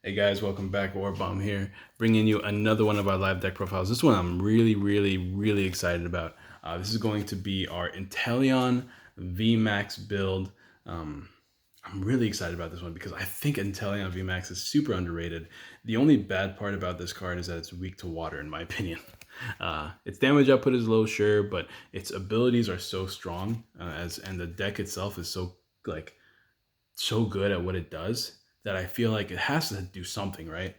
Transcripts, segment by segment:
Hey guys, welcome back. Orbomb here, bringing you another one of our live deck profiles. This one I'm really excited about. This is going to be our Inteleon VMAX build. I'm really excited about this one because I think Inteleon VMAX is super underrated. The only bad part about this card is that it's weak to water, in my opinion. Its damage output is low, sure, but its abilities are so strong, and the deck itself is so good at what it does that I feel like it has to do something, right?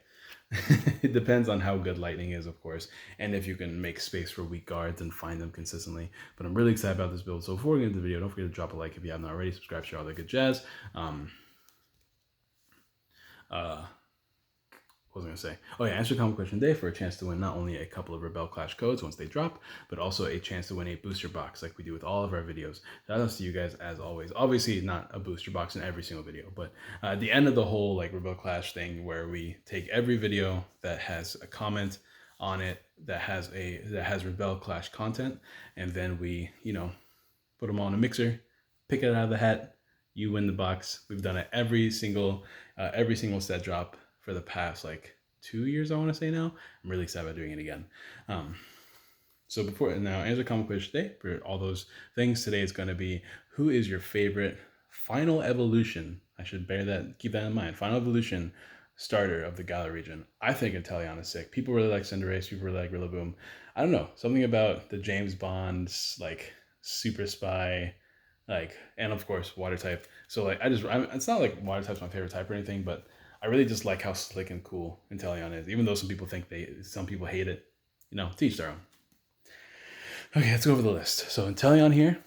It depends on how good lightning is, of course, and if you can make space for weak guards and find them consistently. But I'm really excited about this build. So before we get into the video, don't forget to drop a like if you haven't already, subscribe, share all that good jazz. Uh, what was I going to say? Oh yeah, answer a comment question today for a chance to win not only a couple of Rebel Clash codes once they drop, but also a chance to win a booster box like we do with all of our videos. Shout out to you guys as always. Obviously not a booster box in every single video, but at the end of the whole like Rebel Clash thing where we take every video that has a comment on it that has Rebel Clash content, and then we, put them all in a mixer, pick it out of the hat, you win the box. We've done it every single set drop for the past like 2 years, I want to say now. I'm really excited about doing it again. So now, answer comment question today for all those things. Today is going to be, who is your favorite final evolution? I should keep that in mind. Final evolution starter of the Gala region. I think Inteleon is sick. People really like Cinderace. People really like Rillaboom. I don't know, something about the James Bonds, like Super Spy, and of course water type. So it's not like water type's my favorite type or anything, but I really just like how slick and cool Inteleon is, even though some people hate it. To each their own. Okay, let's go over the list. So Inteleon here,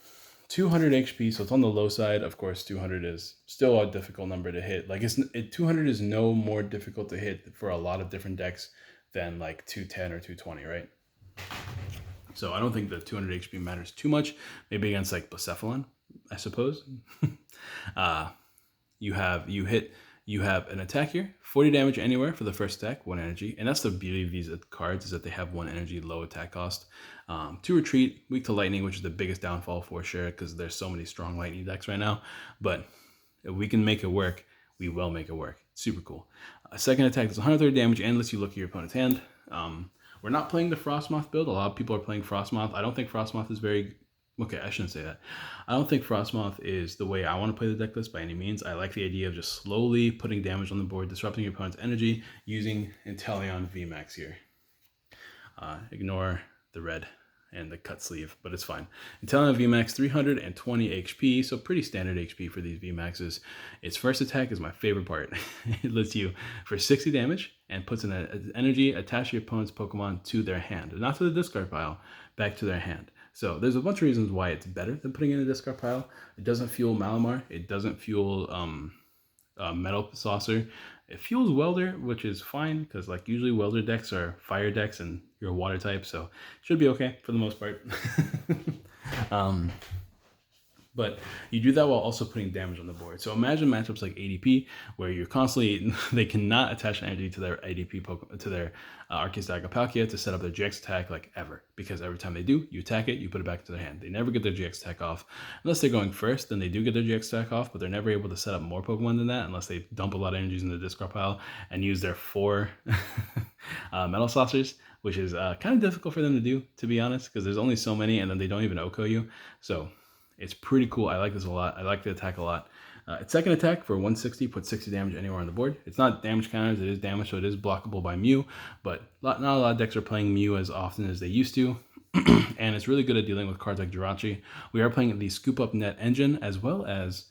200 HP, so it's on the low side. Of course, 200 is still a difficult number to hit. 200 is no more difficult to hit for a lot of different decks than like 210 or 220, right? So I don't think the 200 HP matters too much. Maybe against like Blacephalon, I suppose. You have an attack here, 40 damage anywhere for the first attack, 1 energy. And that's the beauty of these cards, is that they have 1 energy, low attack cost. 2 retreat, weak to lightning, which is the biggest downfall for sure, because there's so many strong lightning decks right now. But if we can make it work, we will make it work. Super cool. Second attack does 130 damage and lets you look at your opponent's hand. We're not playing the Frostmoth build. A lot of people are playing Frostmoth. I don't think Frostmoth is very... Okay, I shouldn't say that. I don't think Frostmoth is the way I want to play the deck list by any means. I like the idea of just slowly putting damage on the board, disrupting your opponent's energy, using Inteleon VMAX here. Ignore the red and the cut sleeve, but it's fine. Inteleon VMAX, 320 HP, so pretty standard HP for these VMAXs. Its first attack is my favorite part. It lets you for 60 damage and puts an energy attached to your opponent's Pokemon to their hand. Not to the discard pile, back to their hand. So there's a bunch of reasons why it's better than putting in a discard pile. It doesn't fuel Malamar. It doesn't fuel Metal Saucer. It fuels Welder, which is fine because like usually Welder decks are fire decks and you're a water type, so it should be okay for the most part. But you do that while also putting damage on the board. So imagine matchups like ADP, where you're constantly, they cannot attach energy to their ADP, to their Arceus Palkia to set up their GX attack like ever. Because every time they do, you attack it, you put it back into their hand. They never get their GX attack off. Unless they're going first, then they do get their GX attack off, but they're never able to set up more Pokemon than that unless they dump a lot of energies in the discard pile and use their 4 Metal Saucers, which is kind of difficult for them to do, to be honest, because there's only so many and then they don't even OHKO you. So it's pretty cool. I like this a lot. I like the attack a lot. Its second attack for 160 puts 60 damage anywhere on the board. It's not damage counters. It is damage, so it is blockable by Mew. But not a lot of decks are playing Mew as often as they used to. And it's really good at dealing with cards like Jirachi. We are playing the Scoop Up Net engine, as well as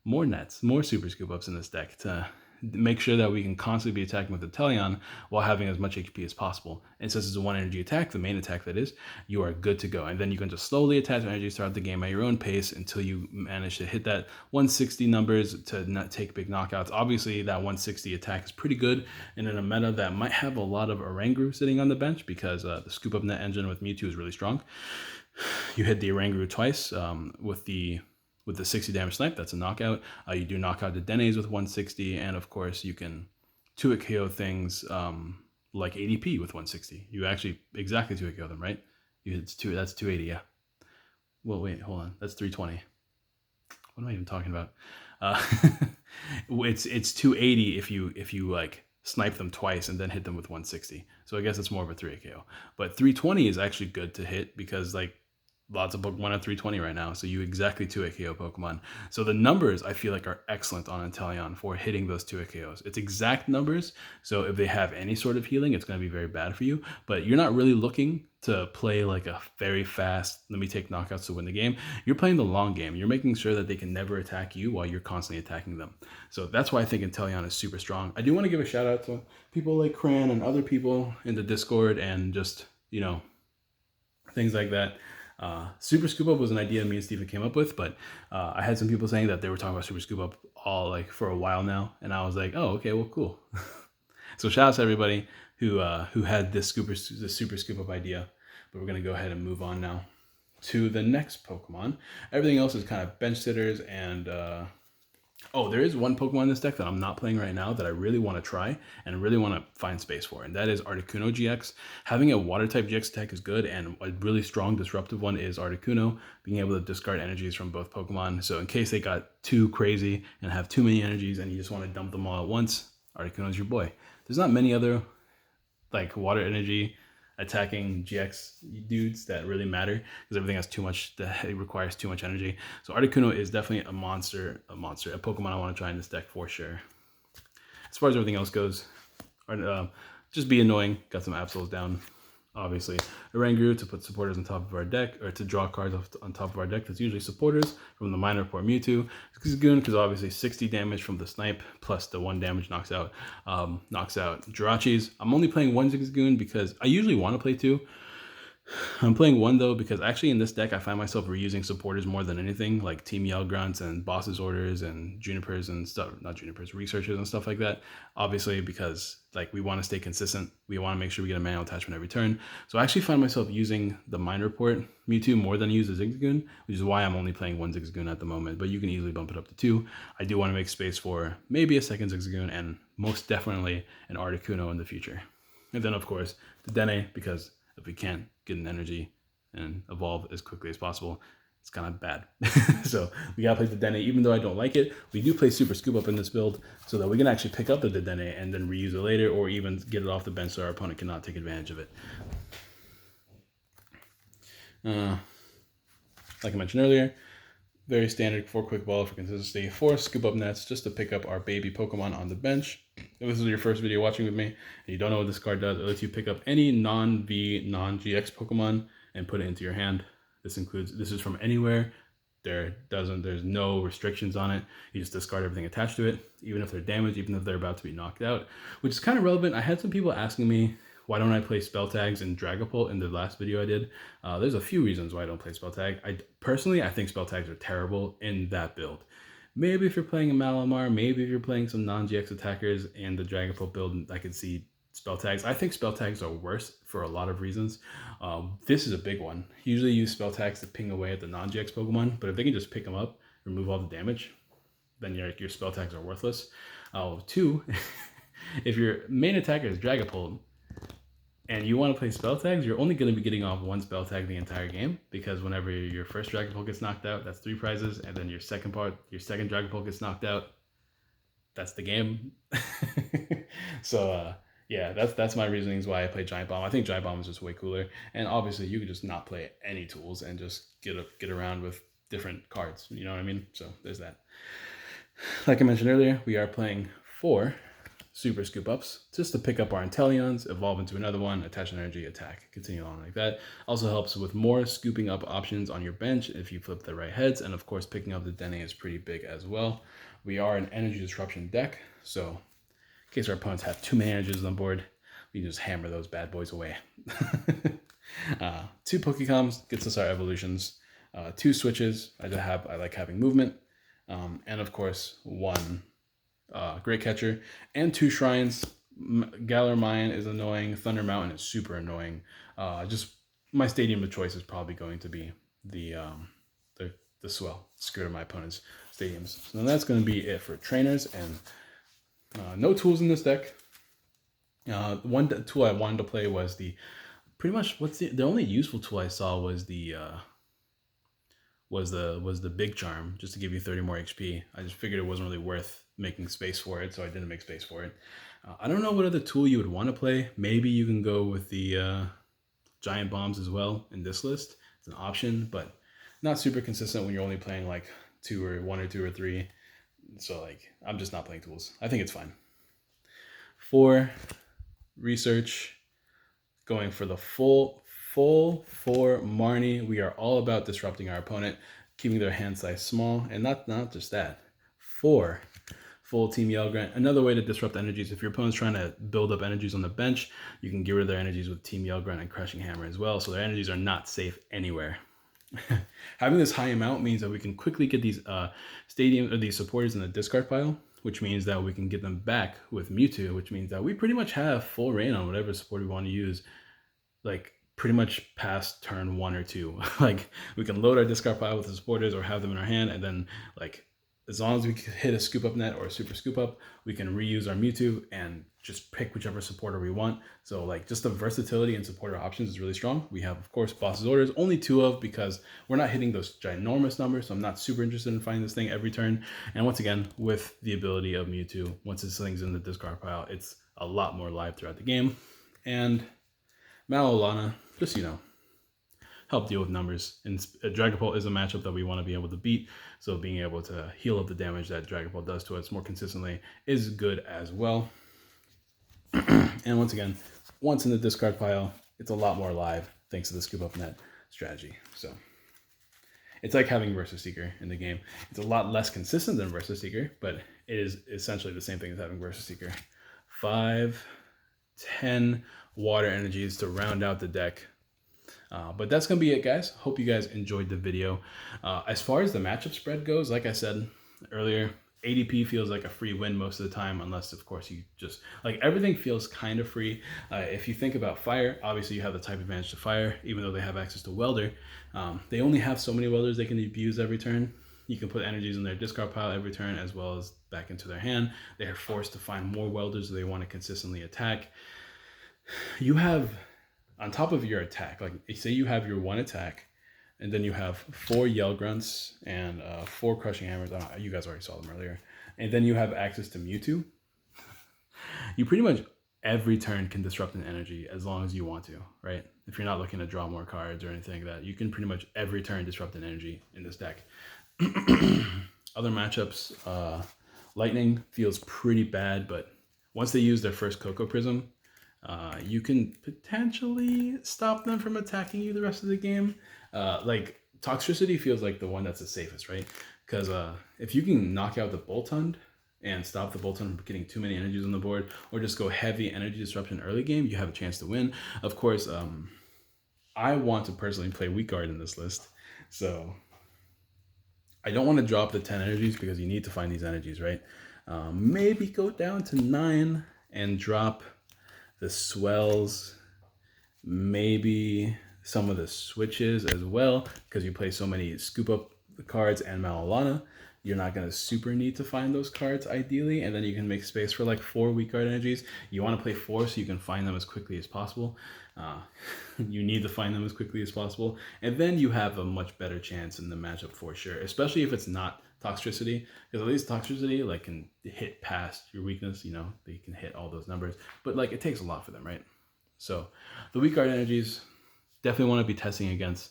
more nets, more super Scoop Ups in this deck to make sure that we can constantly be attacking with the Inteleon while having as much HP as possible. And since it's a 1 energy attack, the main attack that is, you are good to go. And then you can just slowly attach energies throughout the game at your own pace until you manage to hit that 160 numbers to not take big knockouts. Obviously, that 160 attack is pretty good, and in a meta that might have a lot of Oranguru sitting on the bench because the Scoop Up Net engine with Mewtwo is really strong. You hit the Oranguru twice with the 60 damage snipe, that's a knockout. You do knock out the Denes with 160, and of course you can 2-hit KO things like ADP with 160. You actually exactly 2-hit KO them, right? That's 280, yeah. Well, wait, hold on. That's 320. What am I even talking about? It's 280 if you like snipe them twice and then hit them with 160. So I guess it's more of a 3 KO. But 320 is actually good to hit because like lots of Pokemon at 320 right now. So you exactly 2 KO Pokemon. So the numbers I feel like are excellent on Inteleon for hitting those 2 KOs. It's exact numbers. So if they have any sort of healing, it's going to be very bad for you. But you're not really looking to play like a very fast, let me take knockouts to win the game. You're playing the long game. You're making sure that they can never attack you while you're constantly attacking them. So that's why I think Inteleon is super strong. I do want to give a shout out to people like Cran and other people in the Discord and just, you know, things like that. Super Scoop Up was an idea me and Steven came up with, but I had some people saying that they were talking about Super Scoop Up all like for a while now, and I was like, oh, okay, well, cool. So shout out to everybody who had this Super Scoop Up idea. But we're gonna go ahead and move on now to the next Pokemon. Everything else is kind of bench sitters and oh, there is one Pokemon in this deck that I'm not playing right now that I really want to try and really want to find space for, and that is Articuno GX. Having a water type GX attack is good, and a really strong disruptive one is Articuno, being able to discard energies from both Pokemon. So in case they got too crazy and have too many energies and you just want to dump them all at once, Articuno's your boy. There's not many other like water energy attacking GX dudes that really matter because everything has too much, it requires too much energy. So Articuno is definitely a monster, a Pokemon I want to try in this deck for sure. As far as everything else goes, just be annoying, got some Absols down, obviously. Oranguru to put supporters on top of our deck, or to draw cards on top of our deck. That's usually supporters from the Minor Report Mewtwo. Zigzagoon, because obviously 60 damage from the snipe, plus the 1 damage knocks out Jirachis. I'm only playing 1 Zigzagoon because I usually want to play 2. I'm playing 1 though because actually in this deck I find myself reusing supporters more than anything, like Team Yell Grunts and Boss's Orders and Junipers and stuff, not Junipers, Researchers and stuff like that. Obviously because like we want to stay consistent, we want to make sure we get a manual attachment every turn. So I actually find myself using the Minor Report Mewtwo more than I use the Zigzagoon, which is why I'm only playing 1 Zigzagoon at the moment, but you can easily bump it up to 2. I do want to make space for maybe a second Zigzagoon and most definitely an Articuno in the future. And then of course the Dene, because if we can't get an energy and evolve as quickly as possible, it's kind of bad. So we gotta play the Dene. Even though I don't like it, we do play Super Scoop Up in this build so that we can actually pick up the Dene and then reuse it later, or even get it off the bench so our opponent cannot take advantage of it. Like I mentioned earlier, very standard 4 quick ball for consistency, 4 scoop up nets just to pick up our baby Pokemon on the bench. If this is your first video watching with me and you don't know what this card does, it lets you pick up any non-V, non-GX Pokemon and put it into your hand. This is from anywhere. There's no restrictions on it. You just discard everything attached to it, even if they're damaged, even if they're about to be knocked out, which is kind of relevant. I had some people asking me, why don't I play spell tags in Dragapult in the last video I did? There's a few reasons why I don't play spell tag. Personally, I think spell tags are terrible in that build. Maybe if you're playing a Malamar, maybe if you're playing some non-GX attackers in the Dragapult build, I could see spell tags. I think spell tags are worse for a lot of reasons. This is a big one. Usually use spell tags to ping away at the non-GX Pokemon, but if they can just pick them up, remove all the damage, then your spell tags are worthless. 2, if your main attacker is Dragapult, and you want to play spell tags, you're only going to be getting off 1 spell tag the entire game, because whenever your first Dragapult gets knocked out, that's 3 prizes, and then your second Dragapult gets knocked out, that's the game. So yeah, that's my reasonings why I play Giant Bomb. I think Giant Bomb is just way cooler, and obviously you could just not play any tools and just get around with different cards. You know what I mean? So there's that. Like I mentioned earlier, we are playing 4 Super Scoop Ups just to pick up our Inteleons, evolve into another one, attach an energy, attack, continue on like that. Also helps with more scooping up options on your bench if you flip the right heads, and of course picking up the Dene is pretty big as well. We are an energy disruption deck, so in case our opponents have too many energies on board, we can just hammer those bad boys away. 2 Pokecoms gets us our evolutions, 2 switches. I like having movement, and of course 1 Great Catcher, and 2 shrines. Galar Mine is annoying. Thunder Mountain is super annoying. Just my stadium of choice is probably going to be the Swell. Screw my opponent's stadiums. So that's going to be it for trainers, and no tools in this deck. One tool I wanted to play was the only useful tool I saw was the Big Charm, just to give you 30 more HP. I just figured it wasn't really worth making space for it, so I didn't make space for it. I don't know what other tool you would want to play. Maybe you can go with the giant bombs as well in this list. It's an option, but not super consistent when you're only playing like one or two or three. So like, I'm just not playing tools. I think it's fine. 4, research, going for the full 4 Marnie. We are all about disrupting our opponent, keeping their hand size small, and not just that. 4, full Team Yellgrant. Another way to disrupt energies, if your opponent's trying to build up energies on the bench, you can get rid of their energies with Team Yellgrant and Crushing Hammer as well, so their energies are not safe anywhere. Having this high amount means that we can quickly get these these supporters in the discard pile, which means that we can get them back with Mewtwo, which means that we pretty much have full reign on whatever support we want to use, like pretty much past turn 1 or 2. Like, we can load our discard pile with the supporters or have them in our hand, and then like, as long as we hit a scoop up net or a super scoop up, we can reuse our Mewtwo and just pick whichever supporter we want. So like, just the versatility and supporter options is really strong. We have, of course, Boss's Orders, only 2 of, because we're not hitting those ginormous numbers. So I'm not super interested in finding this thing every turn. And once again, with the ability of Mewtwo, once this thing's in the discard pile, it's a lot more live throughout the game. And Malolana, just, help deal with numbers. And Dragapult is a matchup that we want to be able to beat, so being able to heal up the damage that Dragapult does to us more consistently is good as well. And once again, once in the discard pile, it's a lot more live thanks to the scoop up net strategy. So it's like having Versus Seeker in the game. It's a lot less consistent than Versus Seeker, but it is essentially the same thing as having Versus Seeker. 5, 10 water energies to round out the deck. But that's going to be it, guys. Hope you guys enjoyed the video. As far as the matchup spread goes, like I said earlier, ADP feels like a free win most of the time, unless, of course, you just, like, everything feels kind of free. If you think about Fire, obviously you have the type advantage to Fire, even though they have access to Welder. They only have so many Welders they can abuse every turn. You can put energies in their discard pile every turn, as well as back into their hand. They are forced to find more Welders that they want to consistently attack. You have, on top of your attack, like, say you have your 1 attack, and then you have 4 Yell Grunts and 4 Crushing Hammers. You guys already saw them earlier. And then you have access to Mewtwo. You pretty much every turn can disrupt an energy as long as you want to, right? If you're not looking to draw more cards or anything like that, you can pretty much every turn disrupt an energy in this deck. Other matchups, Lightning feels pretty bad, but once they use their first Cocoa Prism, you can potentially stop them from attacking you the rest of the game. Like, Toxtricity feels like the one that's the safest, right? Because if you can knock out the Boltund and stop the Boltund from getting too many energies on the board, or just go heavy energy disruption early game, you have a chance to win. Of course, I want to personally play Weak Guard in this list, so I don't want to drop the 10 energies because you need to find these energies, right? Maybe go down to 9 and drop the Swells, maybe some of the switches as well, because you play so many scoop up cards and Malolana. You're not going to super need to find those cards ideally, and then you can make space for like 4 weak card energies. You want to play 4 so you can find them as quickly as possible. You need to find them as quickly as possible, and then you have a much better chance in the matchup for sure, especially if it's not Toxtricity, because at least Toxtricity like can hit past your weakness, they can hit all those numbers, but like it takes a lot for them, right? So the weak card energies, definitely want to be testing against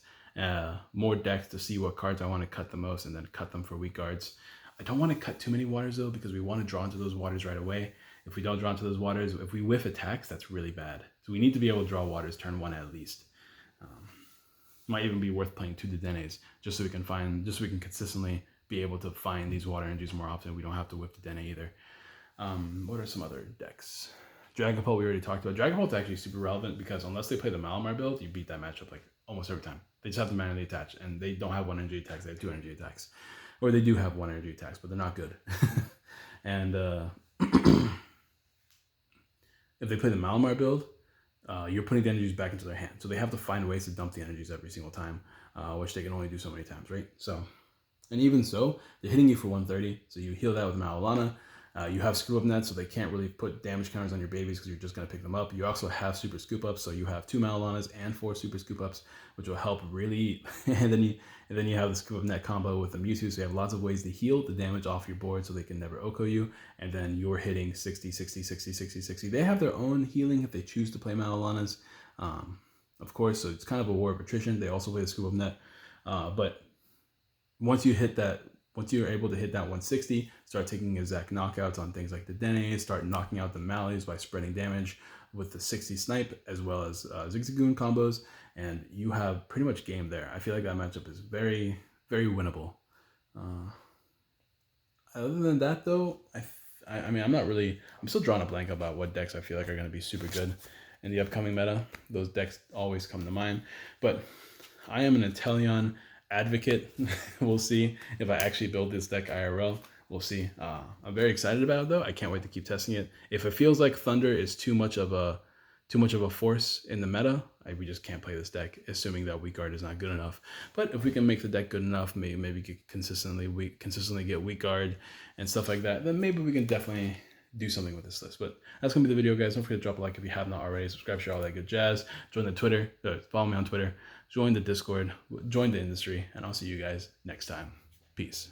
more decks to see what cards I want to cut the most, and then cut them for weak guards. I don't want to cut too many waters though, because we want to draw into those waters right away. If we don't draw into those waters, if we whiff attacks, that's really bad. So we need to be able to draw waters turn 1 at least. Might even be worth playing 2 Dedenes just so we can consistently be able to find these water energies more often. We don't have to whip the Dene either. What are some other decks? Dragapult we already talked about. Dragapult's actually super relevant because unless they play the Malamar build, you beat that matchup like almost every time. They just have to manually attach, and they don't have 1 energy attacks, they have 2 energy attacks. Or they do have 1 energy attacks, but they're not good. And if they play the Malamar build, you're putting the energies back into their hand. So they have to find ways to dump the energies every single time, which they can only do so many times, right? So, and even so, they're hitting you for 130, so you heal that with Malolana. You have scoop up nets, so they can't really put damage counters on your babies because you're just going to pick them up. You also have super scoop ups, so you have 2 Malalanas and 4 super scoop ups, which will help really. And then you have the scoop up net combo with the Mewtwo, so you have lots of ways to heal the damage off your board so they can never OHKO you. And then you're hitting 60, 60, 60, 60, 60. They have their own healing if they choose to play Malalanas, of course, so it's kind of a war of attrition. They also play the scoop up net, but once you're able to hit that 160, start taking exact knockouts on things like the Dene, start knocking out the Mallies by spreading damage with the 60 snipe, as well as Zigzagoon combos, and you have pretty much game there. I feel like that matchup is very, very winnable. Other than that, though, I mean, I'm still drawing a blank about what decks I feel like are going to be super good in the upcoming meta. Those decks always come to mind, but I am an Inteleon advocate. We'll see if I actually build this deck IRL. We'll see. I'm very excited about it, though. I can't wait to keep testing it. If it feels like Thunder is too much of a force in the meta, we just can't play this deck, assuming that Weak Guard is not good enough. But if we can make the deck good enough, maybe consistently get Weak Guard and stuff like that, then maybe we can definitely do something with this list. But that's gonna be the video, guys. Don't forget to drop a like if you have not already. Subscribe, share, all that good jazz. Join the Twitter, follow me on Twitter. Join the Discord, join the industry, and I'll see you guys next time. Peace.